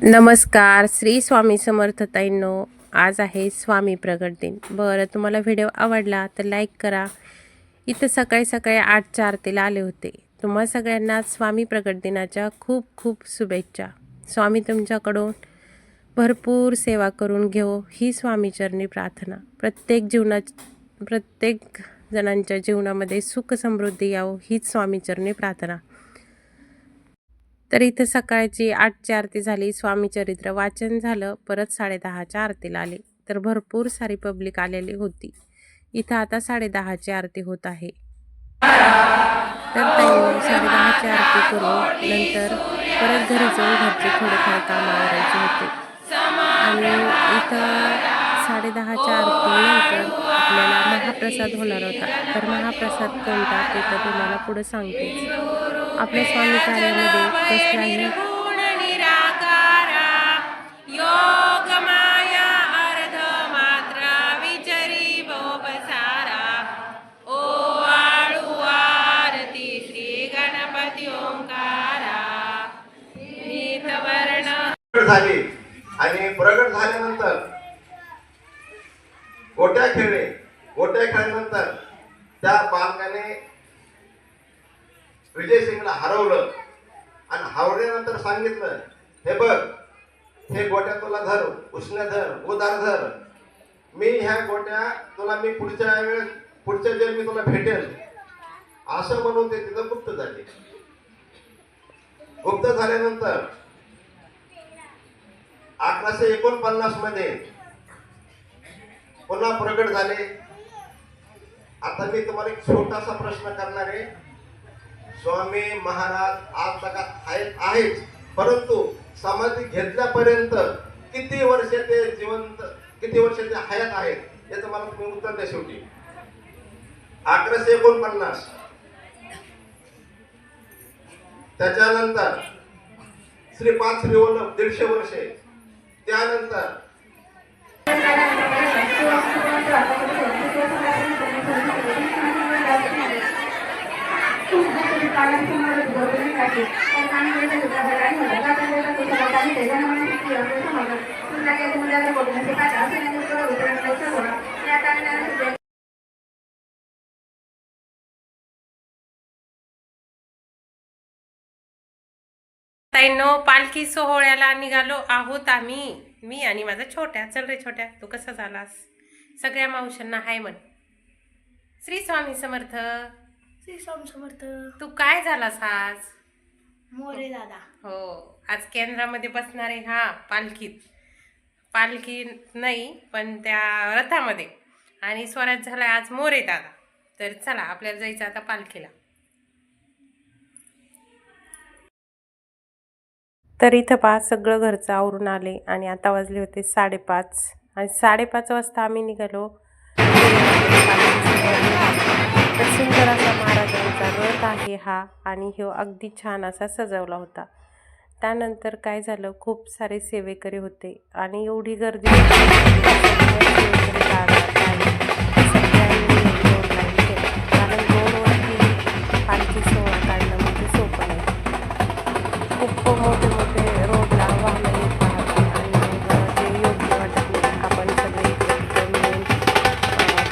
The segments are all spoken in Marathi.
नमस्कार. श्री स्वामी समर्थ ताईंनो. आज आहे स्वामी प्रगट दिन. बरं, तुम्हाला व्हिडिओ आवडला तर लाईक करा. इथं सकाळी सकाळी 8च्या आरतीला आले होते. तुम्हा सगळ्यांना स्वामी प्रगट दिनाच्या खूप खूप शुभेच्छा. स्वामी तुमच्याकडून भरपूर सेवा करून घेऊ ही स्वामीचरणी प्रार्थना. प्रत्येक जणांच्या जीवनामध्ये सुख समृद्धी यावं हीच स्वामीचरणी प्रार्थना. तर इथं सकाळची 8ची आरती झाली, स्वामीचरित्र वाचन झालं, परत 10:30च्या आरतीला आले. तर भरपूर सारी पब्लिक आलेली होती. इथं आता 10:30ची आरती होत आहे. तर त्यांनी 10:30ची आरती करून नंतर परत घरी जाऊन घरचे थोडेफार काम आवरायचे होते. आणि इथं 10:30च्या आरतीनंतर आपल्याला महाप्रसाद होणार होता. तर महाप्रसाद कोणता ते तर तुम्हाला पुढे सांगतेच. आपल्या स्वामी कार्यामध्ये कसलाही झाली आणि प्रगट झाल्यानंतर गोट्या खेळल्यानंतर त्या बालकाने विजय सिंगला हरवलं आणि हरवल्यानंतर सांगितलं, हे बघ, हे गोट्या तुला धर, उष्ण धर, उदार धर, मी ह्या गोट्या तुला मी पुढच्या जन्मी तुला भेटेल, असं म्हणून ते तिथं गुप्त झाले. गुप्त झाल्यानंतर 1849 मध्ये पुन्हा प्रगट झाले. आता मी तुम्हाला एक छोटासा प्रश्न करणार आहे. स्वामी महाराज आज जगात आहेत, परंतु समाधी घेतल्यापर्यंत किती वर्ष ते हयात आहेत याचं मला तुम्ही उत्तर द्या. शेवटी 1849, त्याच्यानंतर श्रीपाद श्री वल्लभ 150 वर्षे, त्यानंतर ताईंनो, पालखी सोहळ्याला निघालो आहोत आम्ही. मी आणि माझा छोट्या. चल रे छोट्या, तू कसा झालास? सगळ्या मावशांना हाय म्हण. श्री स्वामी समर्थ. श्री स्वामी समर्थ. तू काय झालास आज? मोरे दादा. हो, आज केंद्रामध्ये बसणार आहे. हा, पालखी नाही पण त्या रथामध्ये. आणि स्वराज झाला आज मोरे दादा. तर चला, आपल्याला जायचं आता पालखीला. तर इथं 5 सगळं घरचं आवरून आले आणि आता वाजले होते 5:30. आणि 5:30 वाजता आम्ही निघालो. तर सुंदर असा महाराजांचा रथ आहे हा, आणि ह्यो अगदी छान असा सजवला होता. त्यानंतर काय झालं, खूप सारे सेवेकरी होते आणि एवढी गर्दी कारण रोडवरती पालखी सोहळा काढणं म्हणजे सोपं नाही. खूप मोठे रोडला वाहनं येत राहतात आणि ते योग्य वाटत नाही. आपण सगळे मिळून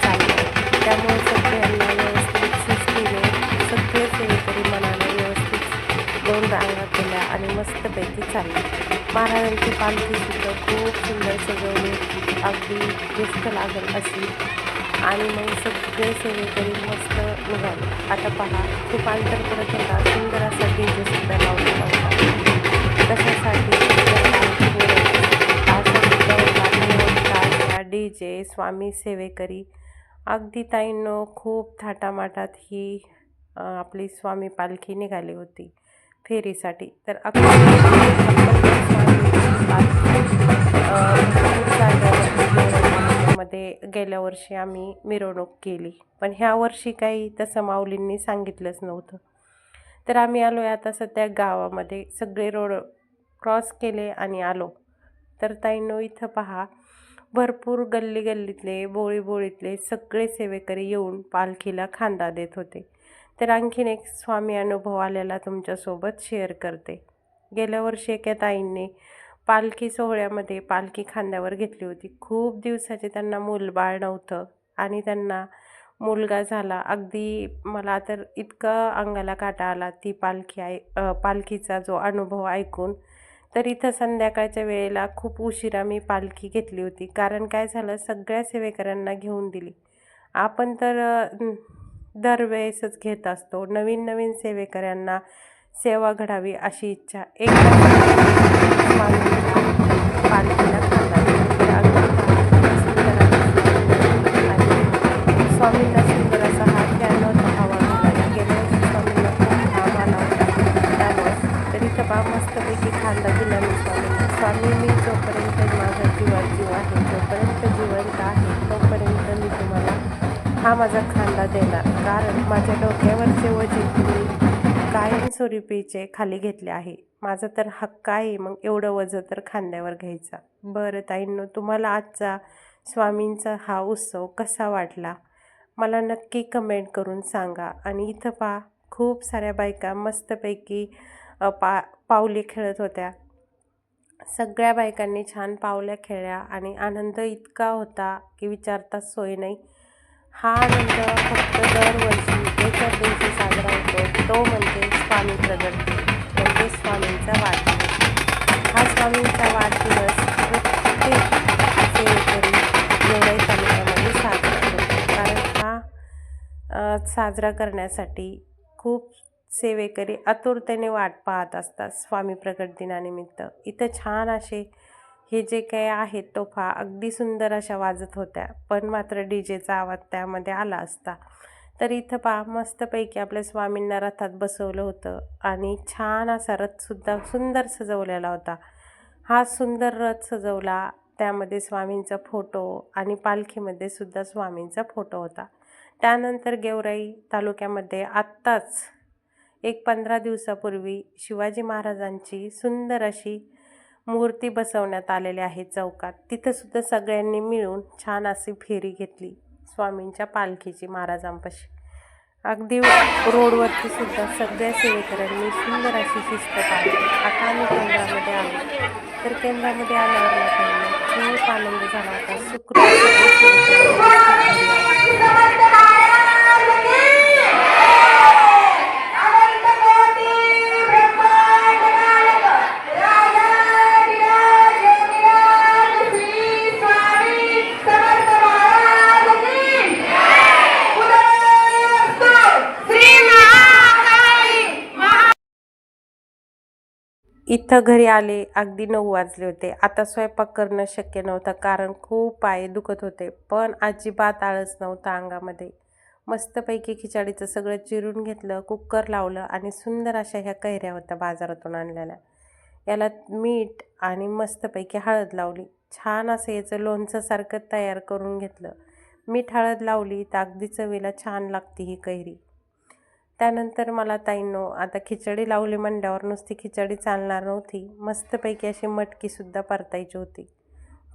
चाललो, त्यामुळे सगळ्यांना व्यवस्थित शिस्तीने सगळे सेवेकरी मनाने व्यवस्थित 2 रांगा केल्या आणि मस्तपैकी चालली. महाराजांची पालखीसुद्धा खूप सुंदर सजवली, अगदी दिसत लागेल अशी. आणि मग सगळे सेवेकरी मस्त निघाले. आता पहा, खूप अंतर करत होता. सुंदर असा डीजे सुद्धा लावलेला होता. कशासाठी? डीजे स्वामी सेवेकरी अगदी ताईंनो खूप थाटामाटात ही आपली स्वामी पालखी निघाली होती फेरीसाठी. तर मध्ये गेल्या वर्षी आम्ही मिरवणूक केली, पण ह्या वर्षी काही तसं माऊलींनी सांगितलंच नव्हतं. तर आम्ही आलो आहे आता सध्या गावामध्ये. सगळे रोड क्रॉस केले आणि आलो. तर ताईंनो, इथं पहा, भरपूर गल्लीतले बोळीतले सगळे सेवेकरी येऊन पालखीला खांदा देत होते. तर आणखीन एक स्वामी अनुभव आलेला तुमच्यासोबत शेअर करते. गेल्या वर्षी एका ताईंनी पालखी सोहळ्यामध्ये पालखी खांद्यावर घेतली होती. खूप दिवसाचे त्यांना मूलबाळ नव्हतं आणि त्यांना मुलगा झाला. अगदी मला तर इतकं अंगाला काटा आला ती पालखीचा जो अनुभव ऐकून. तर इथं संध्याकाळच्या वेळेला खूप उशिरा मी पालखी घेतली होती. कारण काय झालं, सगळ्या सेवेकऱ्यांना घेऊन दिली. आपण तर दरवेळेसच घेत असतो. नवीन नवीन सेवेकऱ्यांना सेवा घडावी अशी इच्छा. एकदा स्वामींच्या पालखीला खांदा दिला. आणि स्वामींना सुंदर असा हा कॅनोचा हवा घालायला. गेल्या वर्षी स्वामींना खूप घाम आला होता त्यामुळे. तर इथं मस्तपैकी खांदा दिला मी स्वामींना. स्वामी, मी जोपर्यंत माझा जीव आहे, जोपर्यंत जिवंत आहे, तोपर्यंत मी तुम्हाला हा माझा खांदा देणार. कारण माझ्या डोक्यावरचे वजन तुम्ही कायमस्वरूपीचे खाली घेतले आहे. माझा तर हक्क आहे मग एवढं वजन तर खांद्यावर घ्यायचा. बरं ताईंनो, तुम्हाला आजचा स्वामींचा हा उत्सव कसा वाटला मला नक्की कमेंट करून सांगा. आणि इथं पहा, खूप साऱ्या बायका मस्तपैकी पावले खेळत होत्या. सगळ्या बायकांनी छान पावल्या खेळल्या आणि आनंद इतका होता की विचारताच सोय नाही. हा आनंद फक्त दरवर्षी एकाच दिवशी साजरा होतो, तो म्हणजे स्वामी प्रगट दिन, म्हणजे स्वामींचा वाढदिवस. हा स्वामींचा वाढदिवस प्रत्येक सेवेकरी गेवराई तालुक्यामध्ये साजरा करतो. कारण हा साजरा करण्यासाठी खूप सेवेकरी आतुरतेने वाट पाहत असतात स्वामी प्रगट दिनानिमित्त. इथं छान असे हे जे काही आहेत तोफा अगदी सुंदर अशा वाजत होत्या, पण मात्र डीजेचा आवाज त्यामध्ये आला असता. तर इथं पहा, मस्तपैकी आपल्या स्वामींना रथात बसवलं होतं आणि छान असा रथसुद्धा सुंदर सजवलेला होता. हा सुंदर रथ सजवला, त्यामध्ये स्वामींचा फोटो आणि पालखीमध्ये सुद्धा स्वामींचा फोटो होता. त्यानंतर गेवराई तालुक्यामध्ये आत्ताच एक 15 दिवसापूर्वी शिवाजी महाराजांची सुंदर अशी मूर्ती बसवण्यात आलेली आहे चौकात. तिथंसुद्धा सगळ्यांनी मिळून छान अशी फेरी घेतली स्वामींच्या पालखीची महाराजांपाशी. अगदी रोडवरती सुद्धा सगळ्या सेवेकऱ्यांनी सुंदर अशी शिस्त पाळली. आता आम्ही केंद्रामध्ये आलो. तर केंद्रामध्ये आल्यावर लोकांना खूप आनंद झाला होता. सुखरूप सगळे सेवेकरी इथं घरी आले अगदी 9 वाजले होते. आता स्वयंपाक करणं शक्य नव्हतं कारण खूप पाय दुखत होते, पण अजिबात आळस नव्हता अंगामध्ये. मस्तपैकी खिचडीचं सगळं चिरून घेतलं, कुकर लावलं आणि सुंदर अशा ह्या कैऱ्या होत्या बाजारातून आणलेल्या. याला मीठ आणि मस्तपैकी हळद लावली. छान असं याचं लोणचं तयार करून घेतलं. मीठ हळद लावली तर अगदी चवीला छान लागते ही कैरी. त्यानंतर मला ताईंनो, आता खिचडी लावली म्हणल्यावर नुसती खिचडी चालणार नव्हती. मस्तपैकी अशी मटकीसुद्धा परतायची होती.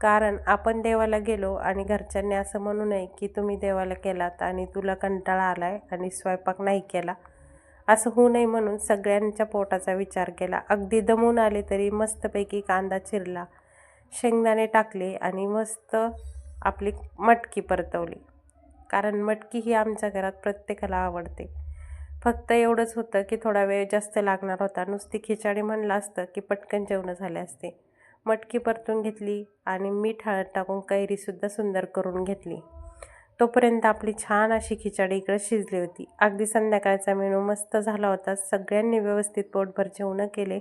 कारण आपण देवाला गेलो आणि घरच्यांनी असं म्हणू नये की तुम्ही देवाला गेलात आणि तुला कंटाळा आला आहे आणि स्वयंपाक नाही केला, असं होऊ नये म्हणून सगळ्यांच्या पोटाचा विचार केला. अगदी दमून आले तरी मस्तपैकी कांदा चिरला, शेंगदाणे टाकले आणि मस्त आपली मटकी परतवली. कारण मटकी ही आमच्या घरात प्रत्येकाला आवडते. फक्त एवढंच होतं की थोडा वेळ जास्त लागणार होता. नुसती खिचडी म्हणलं असतं की पटकन जेवण झाले असते. मटकी परतून घेतली आणि मीठ हळद टाकून कैरीसुद्धा सुंदर करून घेतली. तोपर्यंत आपली छान अशी खिचडी इकडं शिजली होती. अगदी संध्याकाळचा मेनू मस्त झाला होता. सगळ्यांनी व्यवस्थित पोटभर जेवणं केले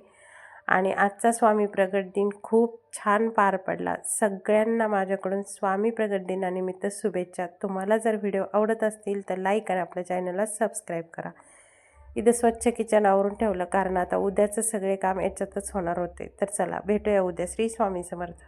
आणि आजचा स्वामी प्रगट दिन खूप छान पार पडला. सगळ्यांना माझ्याकडून स्वामी प्रगट दिनानिमित्त शुभेच्छा. तुम्हाला जर व्हिडिओ आवडत असतील तर लाईक आणि आपल्या चॅनलला सबस्क्राईब करा. इथं स्वच्छ किचन आवरून ठेवलं कारण आता उद्याचं सगळे काम याच्यातच होणार होते. तर चला भेटूया उद्या. श्री स्वामी समर्थ.